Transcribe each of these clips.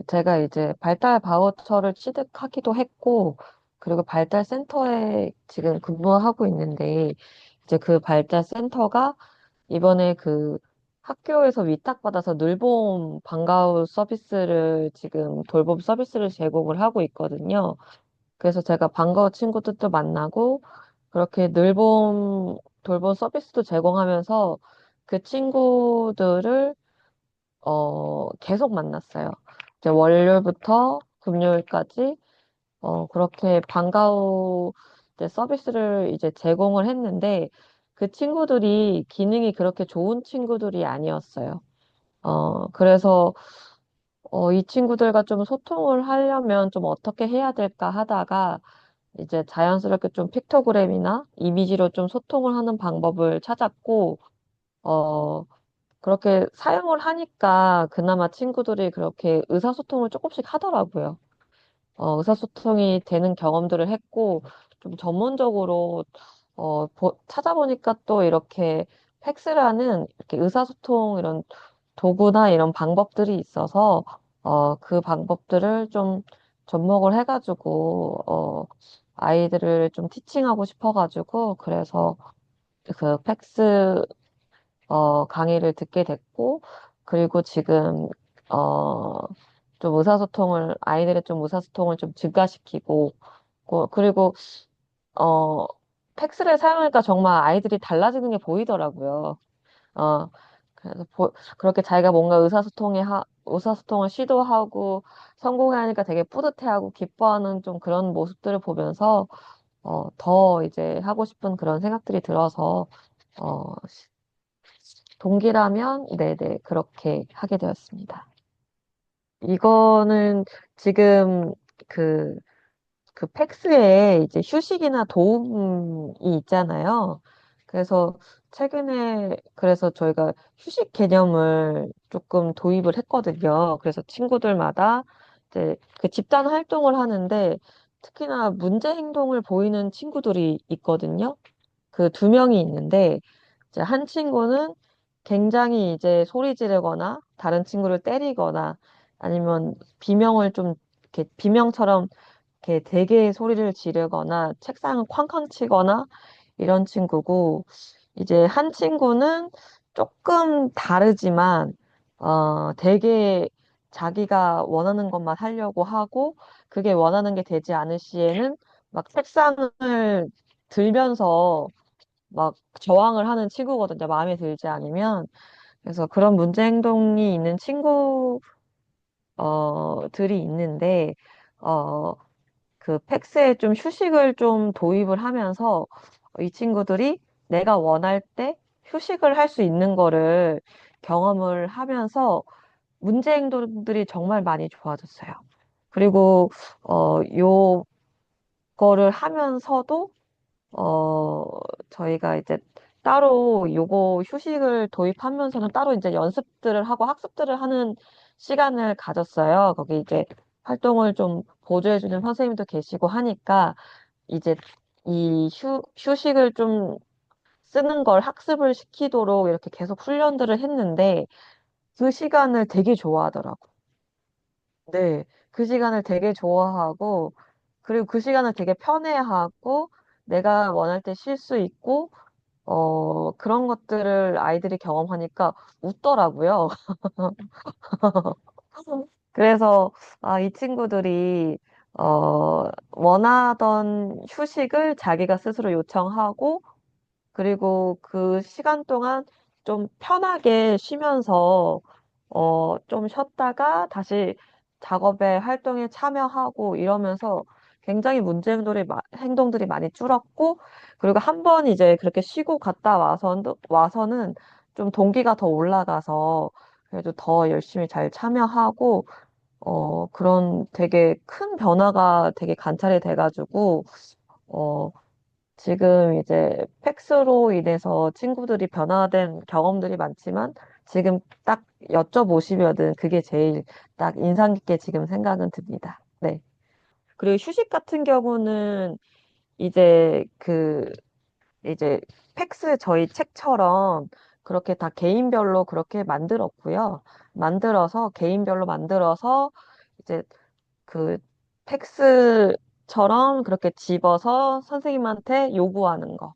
제가 이제 발달 바우처를 취득하기도 했고, 그리고 발달 센터에 지금 근무하고 있는데, 이제 그 발달 센터가 이번에 학교에서 위탁받아서 늘봄 방과후 서비스를 지금 돌봄 서비스를 제공을 하고 있거든요. 그래서 제가 방과후 친구들도 만나고, 그렇게 돌봄 서비스도 제공하면서 그 친구들을 계속 만났어요. 이제 월요일부터 금요일까지, 그렇게 방과후 이제 서비스를 이제 제공을 했는데, 그 친구들이 기능이 그렇게 좋은 친구들이 아니었어요. 그래서, 이 친구들과 좀 소통을 하려면 좀 어떻게 해야 될까 하다가, 이제 자연스럽게 좀 픽토그램이나 이미지로 좀 소통을 하는 방법을 찾았고, 어, 그렇게 사용을 하니까 그나마 친구들이 그렇게 의사소통을 조금씩 하더라고요. 의사소통이 되는 경험들을 했고, 좀 전문적으로, 찾아보니까 또 이렇게 팩스라는 이렇게 의사소통 이런 도구나 이런 방법들이 있어서, 그 방법들을 좀 접목을 해가지고, 아이들을 좀 티칭하고 싶어가지고, 그래서 팩스 강의를 듣게 됐고, 그리고 지금, 어, 아이들의 좀 의사소통을 좀 증가시키고, 그리고, 어, 팩스를 사용하니까 정말 아이들이 달라지는 게 보이더라고요. 어, 그래서 그렇게 자기가 뭔가 의사소통을 시도하고 성공하니까 되게 뿌듯해하고 기뻐하는 좀 그런 모습들을 보면서, 더 이제 하고 싶은 그런 생각들이 들어서, 어, 동기라면, 네네, 그렇게 하게 되었습니다. 이거는 지금 그, 그 팩스에 이제 휴식이나 도움이 있잖아요. 그래서 그래서 저희가 휴식 개념을 조금 도입을 했거든요. 그래서 친구들마다 이제 그 집단 활동을 하는데 특히나 문제 행동을 보이는 친구들이 있거든요. 그 두 명이 있는데, 이제 한 친구는 굉장히 이제 소리 지르거나, 다른 친구를 때리거나, 아니면 비명처럼 이렇게 되게 소리를 지르거나, 책상을 쾅쾅 치거나, 이런 친구고, 이제 한 친구는 조금 다르지만, 되게 자기가 원하는 것만 하려고 하고, 그게 원하는 게 되지 않을 시에는 막 책상을 들면서 막 저항을 하는 친구거든요. 마음에 들지 않으면. 그래서 그런 문제 행동이 있는 들이 있는데, 어, 그 팩스에 좀 휴식을 좀 도입을 하면서 이 친구들이 내가 원할 때 휴식을 할 수 있는 거를 경험을 하면서 문제 행동들이 정말 많이 좋아졌어요. 그리고, 요거를 하면서도 어, 저희가 이제 따로 요거 휴식을 도입하면서는 따로 이제 연습들을 하고 학습들을 하는 시간을 가졌어요. 거기 이제 활동을 좀 보조해주는 선생님도 계시고 하니까 이제 휴식을 좀 쓰는 걸 학습을 시키도록 이렇게 계속 훈련들을 했는데 그 시간을 되게 좋아하더라고. 네. 그 시간을 되게 좋아하고 그리고 그 시간을 되게 편해하고 내가 원할 때 쉴 수 있고 그런 것들을 아이들이 경험하니까 웃더라고요. 그래서, 이 친구들이, 원하던 휴식을 자기가 스스로 요청하고, 그리고 그 시간 동안 좀 편하게 쉬면서, 좀 쉬었다가 다시 작업에 활동에 참여하고 이러면서 굉장히 행동들이 많이 줄었고, 그리고 한 번 이제 그렇게 쉬고 갔다 와서는 좀 동기가 더 올라가서 그래도 더 열심히 잘 참여하고, 그런 되게 큰 변화가 되게 관찰이 돼가지고, 어, 지금 이제 팩스로 인해서 친구들이 변화된 경험들이 많지만 지금 딱 여쭤보시면은 그게 제일 딱 인상 깊게 지금 생각은 듭니다. 네. 그리고 휴식 같은 경우는 이제 이제 팩스 저희 책처럼 그렇게 다 개인별로 그렇게 만들었고요. 만들어서, 개인별로 만들어서, 이제 그 팩스처럼 그렇게 집어서 선생님한테 요구하는 거.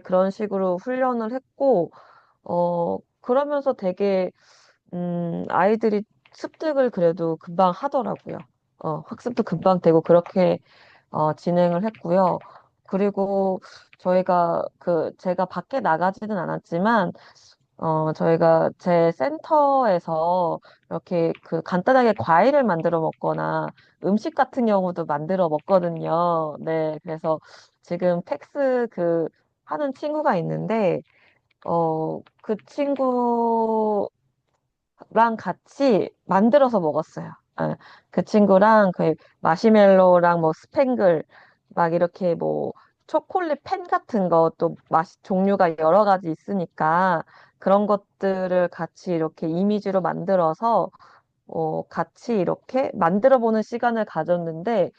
그런 식으로 훈련을 했고, 그러면서 되게, 아이들이 습득을 그래도 금방 하더라고요. 학습도 금방 되고, 그렇게, 진행을 했고요. 그리고 제가 밖에 나가지는 않았지만, 저희가 제 센터에서 이렇게 그 간단하게 과일을 만들어 먹거나 음식 같은 경우도 만들어 먹거든요. 네. 그래서 지금 팩스 하는 친구가 있는데, 그 친구랑 같이 만들어서 먹었어요. 예, 그 친구랑 그 마시멜로랑 뭐 스팽글 막 이렇게 뭐 초콜릿 펜 같은 것도 종류가 여러 가지 있으니까 그런 것들을 같이 이렇게 이미지로 만들어서 같이 이렇게 만들어 보는 시간을 가졌는데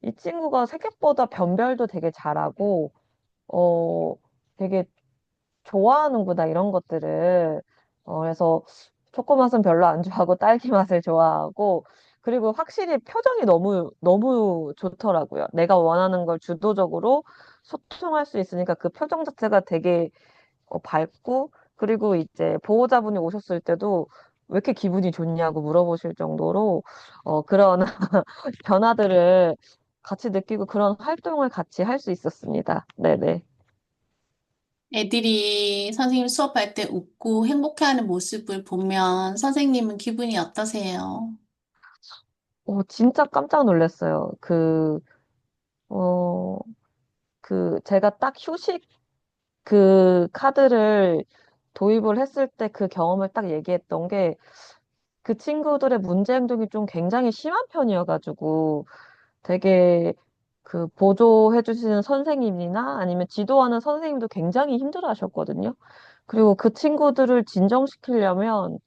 이 친구가 생각보다 변별도 되게 잘하고 어 되게 좋아하는구나, 이런 것들을. 그래서 초코맛은 별로 안 좋아하고 딸기 맛을 좋아하고, 그리고 확실히 표정이 너무, 너무 좋더라고요. 내가 원하는 걸 주도적으로 소통할 수 있으니까 그 표정 자체가 되게 밝고, 그리고 이제 보호자분이 오셨을 때도 왜 이렇게 기분이 좋냐고 물어보실 정도로, 그런 변화들을 같이 느끼고 그런 활동을 같이 할 수 있었습니다. 네네. 애들이 선생님 수업할 때 웃고 행복해하는 모습을 보면 선생님은 기분이 어떠세요? 진짜 깜짝 놀랐어요. 어, 제가 딱 휴식 카드를 도입을 했을 때 그 경험을 딱 얘기했던 게 그 친구들의 문제 행동이 좀 굉장히 심한 편이어가지고 되게 보조해 주시는 선생님이나 아니면 지도하는 선생님도 굉장히 힘들어 하셨거든요. 그리고 그 친구들을 진정시키려면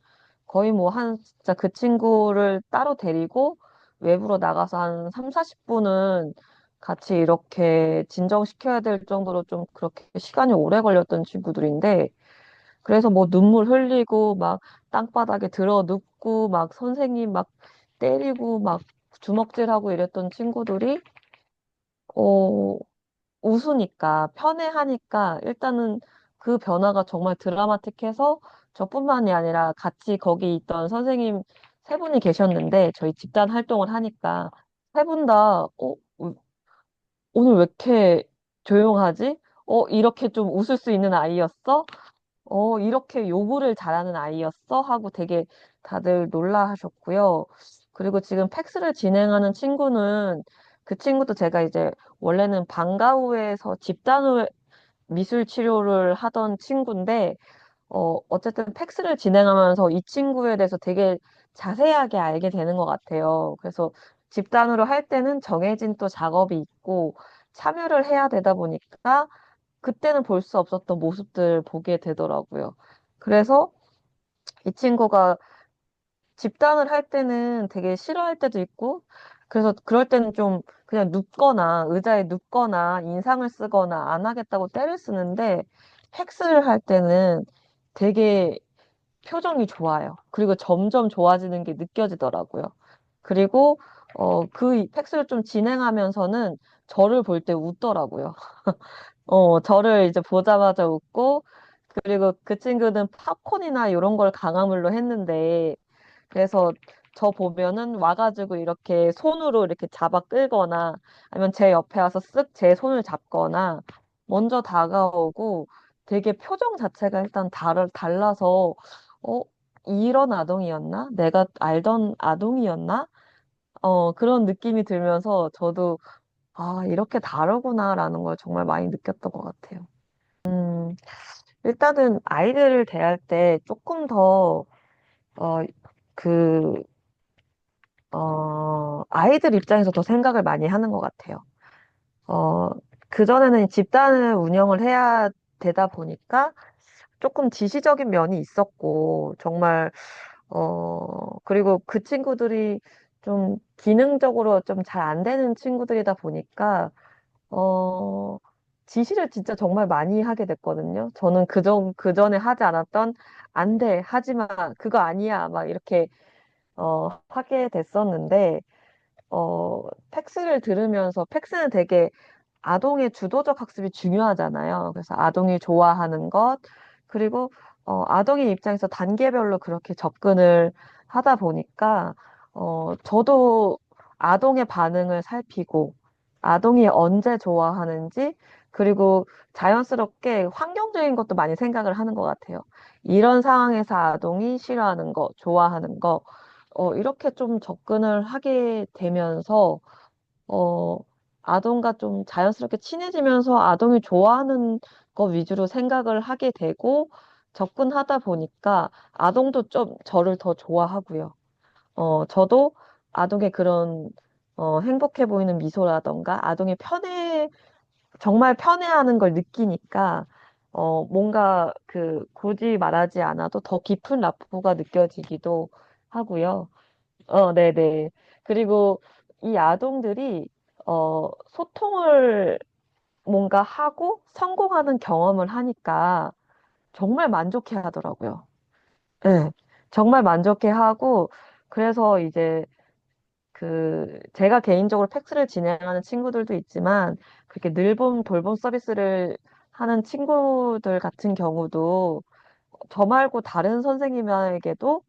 거의 뭐 진짜 그 친구를 따로 데리고 외부로 나가서 한 3, 40분은 같이 이렇게 진정시켜야 될 정도로 좀 그렇게 시간이 오래 걸렸던 친구들인데, 그래서 뭐 눈물 흘리고 막 땅바닥에 들어 눕고 막 선생님 막 때리고 막 주먹질하고 이랬던 친구들이, 어, 웃으니까, 편애하니까, 일단은 그 변화가 정말 드라마틱해서 저뿐만이 아니라 같이 거기 있던 선생님 세 분이 계셨는데, 저희 집단 활동을 하니까, 세 분 다, 오늘 왜 이렇게 조용하지? 이렇게 좀 웃을 수 있는 아이였어? 이렇게 요구를 잘하는 아이였어? 하고 되게 다들 놀라 하셨고요. 그리고 지금 팩스를 진행하는 친구는 그 친구도 제가 이제 원래는 방과후에서 집단후 미술 치료를 하던 친구인데, 어쨌든 팩스를 진행하면서 이 친구에 대해서 되게 자세하게 알게 되는 것 같아요. 그래서 집단으로 할 때는 정해진 또 작업이 있고 참여를 해야 되다 보니까 그때는 볼 수 없었던 모습들 보게 되더라고요. 그래서 이 친구가 집단을 할 때는 되게 싫어할 때도 있고, 그래서 그럴 때는 좀 그냥 눕거나, 의자에 눕거나, 인상을 쓰거나, 안 하겠다고 떼를 쓰는데, 팩스를 할 때는 되게 표정이 좋아요. 그리고 점점 좋아지는 게 느껴지더라고요. 그리고, 팩스를 좀 진행하면서는 저를 볼 때 웃더라고요. 저를 이제 보자마자 웃고, 그리고 그 친구는 팝콘이나 이런 걸 강화물로 했는데, 그래서 저 보면은 와가지고 이렇게 손으로 이렇게 잡아 끌거나, 아니면 제 옆에 와서 쓱 제 손을 잡거나, 먼저 다가오고, 되게 표정 자체가 일단 달라서, 어, 이런 아동이었나? 내가 알던 아동이었나? 그런 느낌이 들면서 저도, 아, 이렇게 다르구나라는 걸 정말 많이 느꼈던 것 같아요. 일단은 아이들을 대할 때 조금 더, 어, 그, 아이들 입장에서 더 생각을 많이 하는 것 같아요. 어, 그전에는 집단을 운영을 해야 되다 보니까 조금 지시적인 면이 있었고, 정말, 그리고 그 친구들이 좀 기능적으로 좀 잘 안 되는 친구들이다 보니까, 지시를 진짜 정말 많이 하게 됐거든요. 저는 그전에 하지 않았던 안 돼, 하지 마, 그거 아니야, 막 이렇게 하게 됐었는데 팩스를 들으면서 팩스는 되게 아동의 주도적 학습이 중요하잖아요. 그래서 아동이 좋아하는 것, 그리고 아동의 입장에서 단계별로 그렇게 접근을 하다 보니까 저도 아동의 반응을 살피고 아동이 언제 좋아하는지, 그리고 자연스럽게 환경적인 것도 많이 생각을 하는 것 같아요. 이런 상황에서 아동이 싫어하는 거, 좋아하는 거, 이렇게 좀 접근을 하게 되면서 어, 아동과 좀 자연스럽게 친해지면서 아동이 좋아하는 거 위주로 생각을 하게 되고 접근하다 보니까 아동도 좀 저를 더 좋아하고요. 저도 아동의 그런 행복해 보이는 미소라던가 아동이 정말 편해하는 걸 느끼니까 뭔가 굳이 말하지 않아도 더 깊은 라포가 느껴지기도 하고요. 네네. 그리고 이 아동들이, 소통을 뭔가 하고 성공하는 경험을 하니까 정말 만족해 하더라고요. 네. 정말 만족해 하고, 그래서 이제 제가 개인적으로 팩스를 진행하는 친구들도 있지만, 그렇게 늘봄, 돌봄 서비스를 하는 친구들 같은 경우도 저 말고 다른 선생님에게도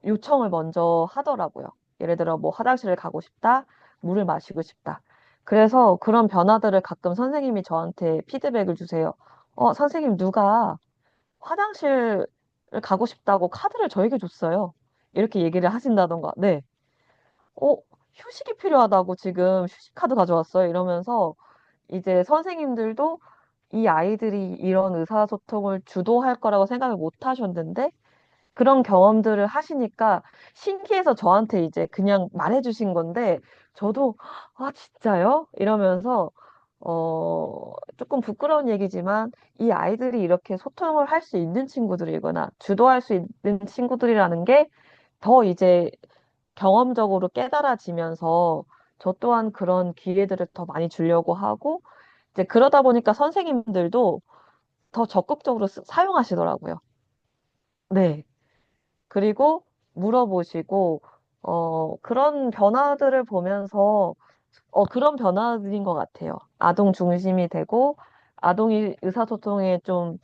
요청을 먼저 하더라고요. 예를 들어, 뭐, 화장실을 가고 싶다, 물을 마시고 싶다. 그래서 그런 변화들을 가끔 선생님이 저한테 피드백을 주세요. 선생님, 누가 화장실을 가고 싶다고 카드를 저에게 줬어요. 이렇게 얘기를 하신다던가, 네. 어, 휴식이 필요하다고 지금 휴식 카드 가져왔어요. 이러면서 이제 선생님들도 이 아이들이 이런 의사소통을 주도할 거라고 생각을 못 하셨는데, 그런 경험들을 하시니까 신기해서 저한테 이제 그냥 말해 주신 건데, 저도, 아, 진짜요? 이러면서, 조금 부끄러운 얘기지만, 이 아이들이 이렇게 소통을 할 수 있는 친구들이거나, 주도할 수 있는 친구들이라는 게 더 이제 경험적으로 깨달아지면서, 저 또한 그런 기회들을 더 많이 주려고 하고, 이제 그러다 보니까 선생님들도 더 적극적으로 사용하시더라고요. 네. 그리고 물어보시고, 그런 변화들을 보면서, 그런 변화들인 것 같아요. 아동 중심이 되고, 아동이 의사소통에 좀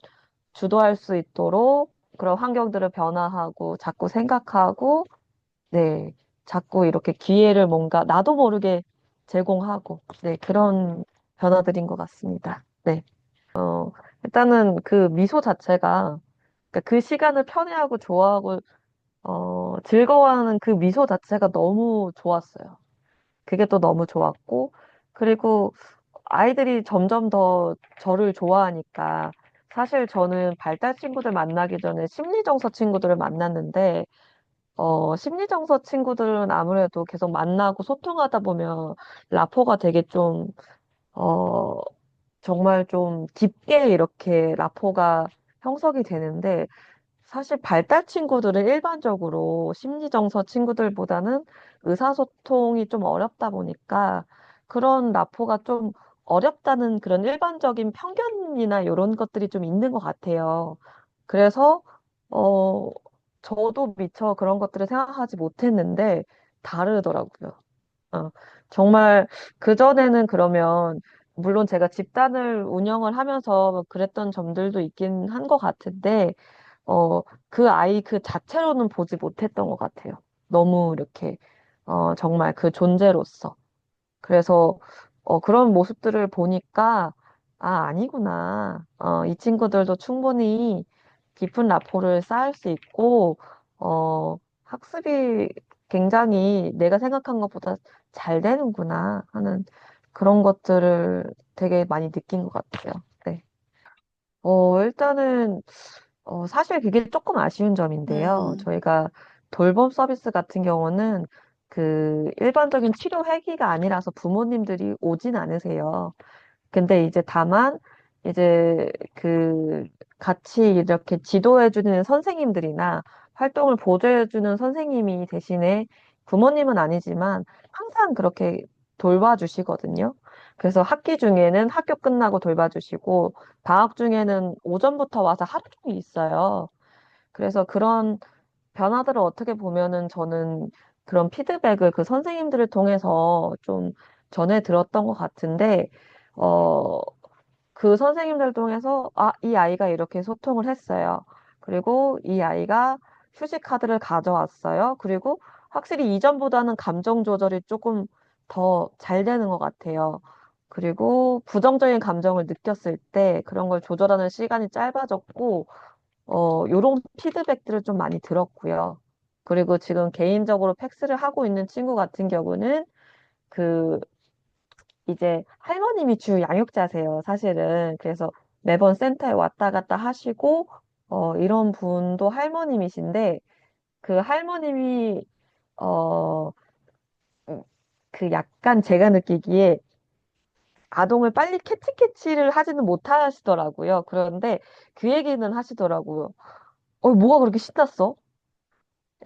주도할 수 있도록 그런 환경들을 변화하고, 자꾸 생각하고, 네, 자꾸 이렇게 기회를 뭔가 나도 모르게 제공하고, 네, 그런 변화들인 것 같습니다. 네. 일단은 그 미소 자체가, 그러니까 그 시간을 편애하고 좋아하고 즐거워하는 그 미소 자체가 너무 좋았어요. 그게 또 너무 좋았고, 그리고 아이들이 점점 더 저를 좋아하니까, 사실 저는 발달 친구들 만나기 전에 심리정서 친구들을 만났는데, 심리정서 친구들은 아무래도 계속 만나고 소통하다 보면 라포가 되게 어, 정말 좀 깊게 이렇게 라포가 형성이 되는데, 사실 발달 친구들은 일반적으로 심리정서 친구들보다는 의사소통이 좀 어렵다 보니까 그런 라포가 좀 어렵다는 그런 일반적인 편견이나 이런 것들이 좀 있는 것 같아요. 그래서, 어, 저도 미처 그런 것들을 생각하지 못했는데 다르더라고요. 어, 정말 그전에는 그러면 물론 제가 집단을 운영을 하면서 그랬던 점들도 있긴 한 것 같은데 그 아이 그 자체로는 보지 못했던 것 같아요. 너무 이렇게, 정말 그 존재로서. 그래서, 그런 모습들을 보니까, 아, 아니구나. 이 친구들도 충분히 깊은 라포를 쌓을 수 있고, 학습이 굉장히 내가 생각한 것보다 잘 되는구나 하는 그런 것들을 되게 많이 느낀 것 같아요. 네. 일단은, 사실 그게 조금 아쉬운 점인데요. 음, 저희가 돌봄 서비스 같은 경우는 그 일반적인 치료 회기가 아니라서 부모님들이 오진 않으세요. 근데 이제 다만 이제 같이 이렇게 지도해주는 선생님들이나 활동을 보조해주는 선생님이 대신에 부모님은 아니지만 항상 그렇게 돌봐주시거든요. 그래서 학기 중에는 학교 끝나고 돌봐주시고, 방학 중에는 오전부터 와서 하루 종일 있어요. 그래서 그런 변화들을 어떻게 보면은 저는 그런 피드백을 그 선생님들을 통해서 좀 전해 들었던 것 같은데, 어, 그 선생님들 통해서, 아, 이 아이가 이렇게 소통을 했어요. 그리고 이 아이가 휴식 카드를 가져왔어요. 그리고 확실히 이전보다는 감정 조절이 조금 더 잘 되는 것 같아요. 그리고 부정적인 감정을 느꼈을 때 그런 걸 조절하는 시간이 짧아졌고, 요런 피드백들을 좀 많이 들었고요. 그리고 지금 개인적으로 팩스를 하고 있는 친구 같은 경우는 그 이제 할머님이 주 양육자세요, 사실은. 그래서 매번 센터에 왔다 갔다 하시고, 이런 분도 할머님이신데, 그 할머님이, 어, 음, 그 약간 제가 느끼기에 아동을 빨리 캐치를 하지는 못하시더라고요. 그런데 그 얘기는 하시더라고요. 뭐가 그렇게 신났어?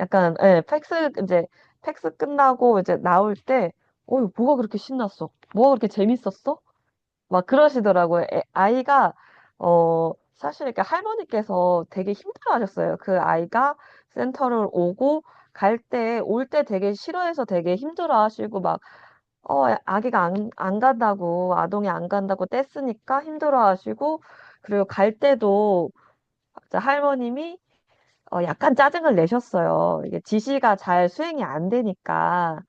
약간, 예, 이제, 팩스 끝나고 이제 나올 때, 뭐가 그렇게 신났어? 뭐가 그렇게 재밌었어? 막 그러시더라고요. 아이가, 사실 이렇게 할머니께서 되게 힘들어 하셨어요. 그 아이가 센터를 오고, 올 때 되게 싫어해서 되게 힘들어 하시고, 막, 아기가 안 간다고, 아동이 안 간다고 뗐으니까 힘들어 하시고, 그리고 갈 때도 이제 할머님이 약간 짜증을 내셨어요. 이게 지시가 잘 수행이 안 되니까.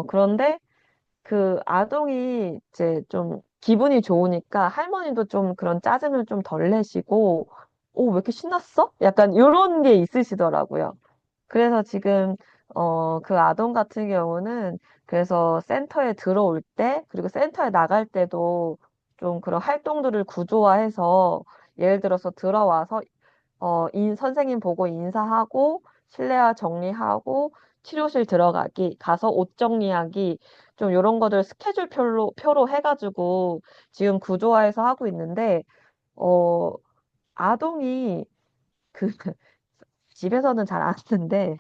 그런데 그 아동이 이제 좀 기분이 좋으니까 할머니도 좀 그런 짜증을 좀 덜 내시고, 왜 이렇게 신났어? 약간 요런 게 있으시더라고요. 그래서 지금, 그 아동 같은 경우는 그래서 센터에 들어올 때, 그리고 센터에 나갈 때도 좀 그런 활동들을 구조화해서 예를 들어서 들어와서 선생님 보고 인사하고, 실내화 정리하고, 치료실 들어가기, 가서 옷 정리하기, 좀 요런 거들 표로 해가지고 지금 구조화해서 하고 있는데, 어, 아동이 그, 집에서는 잘 안 하는데,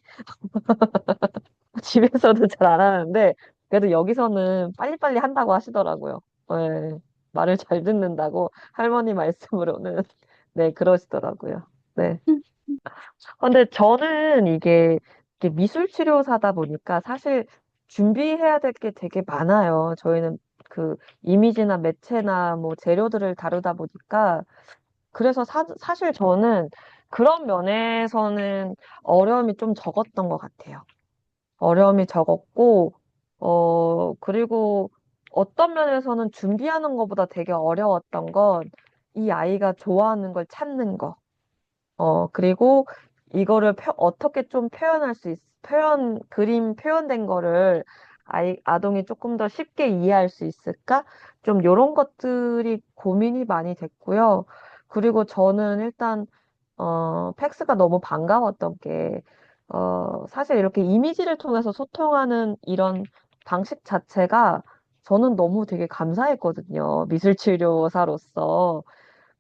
집에서는 잘 안 하는데, 그래도 여기서는 빨리빨리 한다고 하시더라고요. 네, 말을 잘 듣는다고 할머니 말씀으로는, 네, 그러시더라고요. 네. 근데 저는 이게 미술 치료사다 보니까 사실 준비해야 될 게 되게 많아요. 저희는 그 이미지나 매체나 뭐 재료들을 다루다 보니까 그래서 사실 저는 그런 면에서는 어려움이 좀 적었던 것 같아요. 어려움이 적었고, 그리고 어떤 면에서는 준비하는 것보다 되게 어려웠던 건 이 아이가 좋아하는 걸 찾는 거. 그리고 이거를 어떻게 좀 그림 표현된 거를 아동이 조금 더 쉽게 이해할 수 있을까? 좀 요런 것들이 고민이 많이 됐고요. 그리고 저는 일단, 팩스가 너무 반가웠던 게, 사실 이렇게 이미지를 통해서 소통하는 이런 방식 자체가 저는 너무 되게 감사했거든요. 미술치료사로서.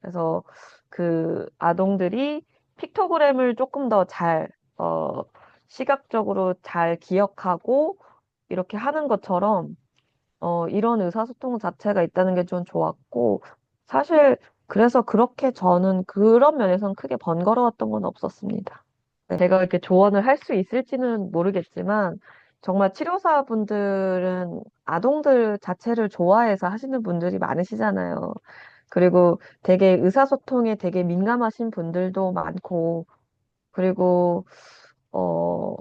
그래서 그 아동들이 픽토그램을 조금 더 시각적으로 잘 기억하고 이렇게 하는 것처럼, 이런 의사소통 자체가 있다는 게 좀 좋았고, 사실 그래서 그렇게 저는 그런 면에서는 크게 번거로웠던 건 없었습니다. 네, 제가 이렇게 조언을 할 수 있을지는 모르겠지만, 정말 치료사분들은 아동들 자체를 좋아해서 하시는 분들이 많으시잖아요. 그리고 되게 의사소통에 되게 민감하신 분들도 많고, 그리고, 어,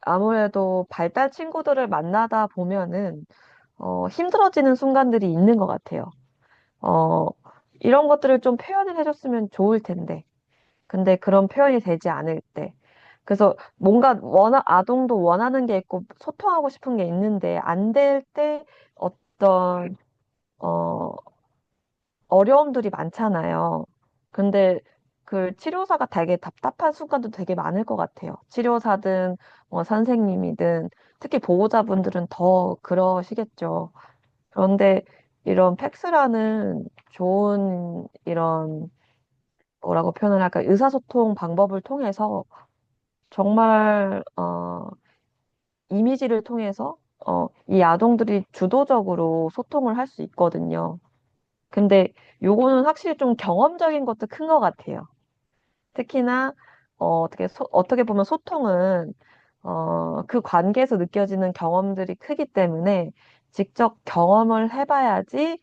아무래도 발달 친구들을 만나다 보면은, 힘들어지는 순간들이 있는 것 같아요. 어, 이런 것들을 좀 표현을 해줬으면 좋을 텐데. 근데 그런 표현이 되지 않을 때. 그래서 뭔가 아동도 원하는 게 있고 소통하고 싶은 게 있는데 안 될 때 어떤, 어, 어려움들이 많잖아요. 근데 그 치료사가 되게 답답한 순간도 되게 많을 것 같아요. 치료사든 뭐 선생님이든 특히 보호자분들은 더 그러시겠죠. 그런데 이런 팩스라는 좋은 이런 뭐라고 표현을 할까 의사소통 방법을 통해서 정말 이미지를 통해서 이 아동들이 주도적으로 소통을 할 수 있거든요. 근데 요거는 확실히 좀 경험적인 것도 큰 것 같아요. 특히나 어떻게 보면 소통은 그 관계에서 느껴지는 경험들이 크기 때문에 직접 경험을 해봐야지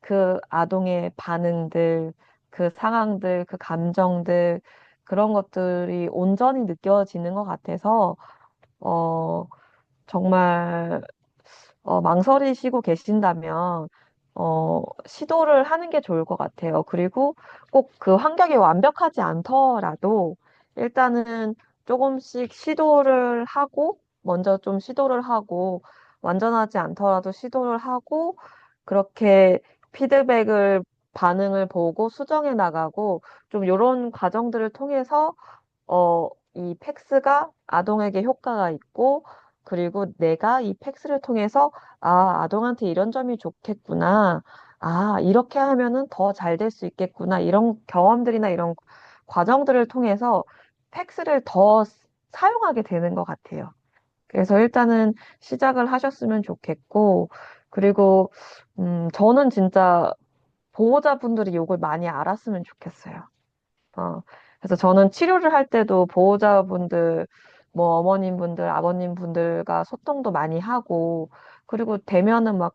그 아동의 반응들, 그 상황들, 그 감정들 그런 것들이 온전히 느껴지는 것 같아서 어, 정말 망설이시고 계신다면, 시도를 하는 게 좋을 것 같아요. 그리고 꼭 그 환경이 완벽하지 않더라도, 일단은 조금씩 시도를 하고, 먼저 좀 시도를 하고, 완전하지 않더라도 시도를 하고, 그렇게 피드백을, 반응을 보고 수정해 나가고, 좀 이런 과정들을 통해서 이 팩스가 아동에게 효과가 있고, 그리고 내가 이 팩스를 통해서, 아동한테 이런 점이 좋겠구나. 이렇게 하면은 더 잘 될 수 있겠구나. 이런 경험들이나 이런 과정들을 통해서 팩스를 더 사용하게 되는 것 같아요. 그래서 일단은 시작을 하셨으면 좋겠고, 그리고, 저는 진짜 보호자분들이 이걸 많이 알았으면 좋겠어요. 어, 그래서 저는 치료를 할 때도 보호자분들, 뭐 어머님분들, 아버님분들과 소통도 많이 하고, 그리고 되면은 막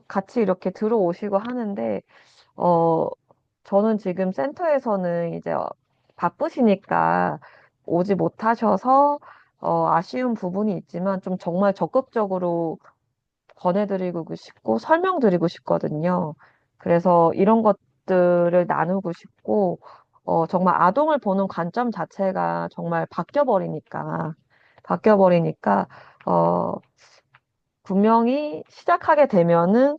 같이 이렇게 들어오시고 하는데, 어, 저는 지금 센터에서는 이제 바쁘시니까 오지 못하셔서, 아쉬운 부분이 있지만 좀 정말 적극적으로 권해드리고 싶고 설명드리고 싶거든요. 그래서 이런 것들을 나누고 싶고, 정말 아동을 보는 관점 자체가 정말 바뀌어버리니까, 어, 분명히 시작하게 되면은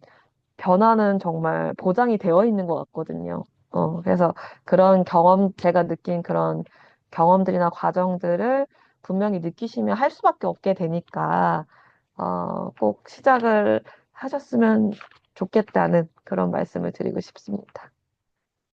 변화는 정말 보장이 되어 있는 것 같거든요. 그래서 그런 제가 느낀 그런 경험들이나 과정들을 분명히 느끼시면 할 수밖에 없게 되니까, 꼭 시작을 하셨으면 좋겠다는 그런 말씀을 드리고 싶습니다.